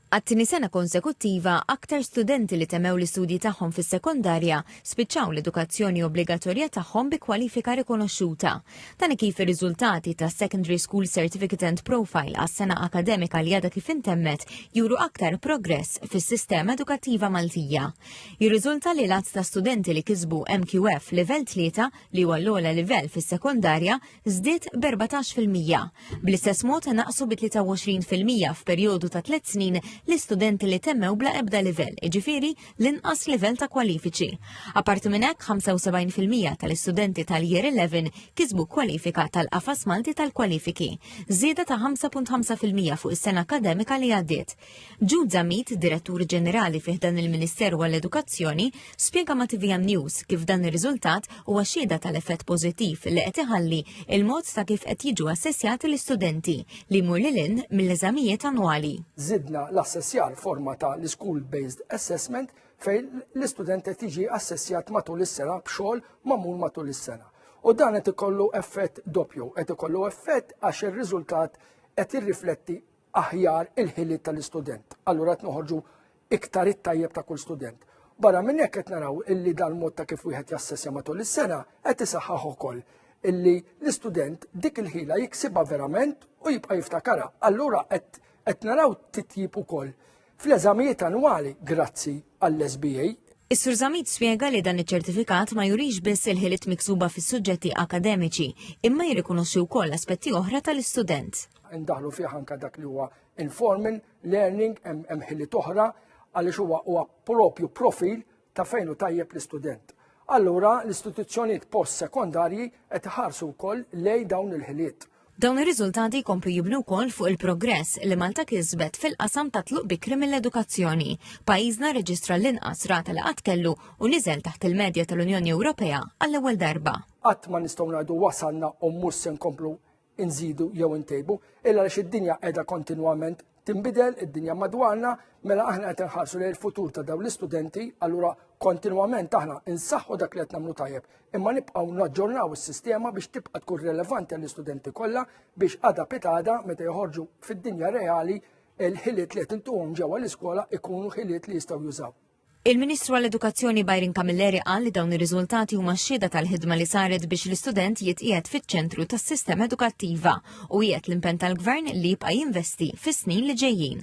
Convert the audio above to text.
Għat-tieni sena konsekuttiva, aktar studenti li temew l-istudji tagħhom fis-sekondarja spiċċaw l-edukazzjoni obbligatorja tagħhom bi kwalifika rikonoxxuta. Dan kif ir-riżultati ta' Secondary School Certificate and Profile għas-sena akademika li għadha kif intemmet juru aktar progress fis-sistema edukattiva Maltija. Jirriżulta li l-azz ta' studenti li kisbu MQF livell 3 li huwa l-ogħla livell fis-sekondarja żdied b'14%. Bl-istess mod naqsu bi 23% f'perjodu ta' 3 snin l-istudenti li temmew bla ebda livell, ġifieri l-inqas livell ta' kwalifiċi. Apparti minn hekk 75% tal-istudenti tal-Year 11 kisbu kwalifika tal-qafas Malti tal-kwalifiki, żieda ta' 5.5% fuq is-sena akademika li għaddiet. Jude Zamit, Direttur Ġenerali fih dan il-Ministeru għall-Edukazzjoni, spjega ma' TVM News kif dan ir-riżultat huwa xhieda tal-effett pożittiv li qed iħalli il-mod ta' kif qed jiġu assessjati l-istudenti li jmur lil hinn mill-eżamijiet annwali. Assessjar forma ta' l-School-Based Assessment fejn l-istudent qed jiġi assessjat matul is-sena b'xogħol magħmul matul is-sena. U dan qed ikollu effett doppju, qed ikollu effett għax ir-riżultat qed jirrifletti aħjar il-ħiliet tal-istudent. Allura qed noħorġu iktar it-tajjeb ta' kull student. Barra minn hekk qed naraw illi dan mod ta' kif wieħed jassessja matul is-sena qed isaħħaħ ukoll illi l-istudent dik il-ħila jiksibha verament u jibqa' jiftakarha. Allura qed naraw titjib ukoll fl-eżamijiet annwali grazzi għall-SBA. Is-Sur Zamit spjega li dan iċ-ċertifikat ma jurix biss il-ħiliet miksuba fis-suġġetti akademiċi, imma jirrikonoxxi wkoll aspetti oħra tal-istudent. Indaħlu fih anke dak li huwa informal learning hemm ħiliet oħra għaliex huwa propju profil ta' fejn hu tajjeb l-istudent. Allura l-istituzzjonijiet post-sekondarji qed iħarsu wkoll lejn dawn il-ħiliet. Dawn ir-riżultati jkomplu jibnu wkoll fuq il-progress li Malta kisbet fil-qasam ta' tluq bikri mill-edukazzjoni. Pajjiżna reġistra l-inqas rata li qatt kellu u niżel taħt il-medja tal-Unjoni Ewropea għall-ewwel darba. Qatt ma nistgħu ngħidu wasalna u mhux se nkomplu nżidu jew intejbu, illa għaliex id-dinja qiegħda kontinwament tinbidel, id-dinja madwarna, mela aħna qed inħarsu lejn il-futur ta' dawn l-istudenti, allura kontinwament aħna insaħħu dak li qed nagħmlu tajjeb, imma nibqgħu naġġornaw is-sistema biex tibqa' tkun relevanti għall-istudenti kollha biex għada pitada meta joħorġu fid-dinja reali il-ħiliet li qed intuhom ġewwa l-iskola ikunu ħiliet li jistgħu jużaw. Il-Ministru għall-Edukazzjoni Byron Camilleri qal li dawn ir-riżultati huma xhieda tal-ħidma li saret biex l-istudent jitqiegħed fiċ-ċentru tas-sistema edukattiva u qiegħed l-impenn tal-Gvern li jibqa' jinvesti fis-snin li ġejjin.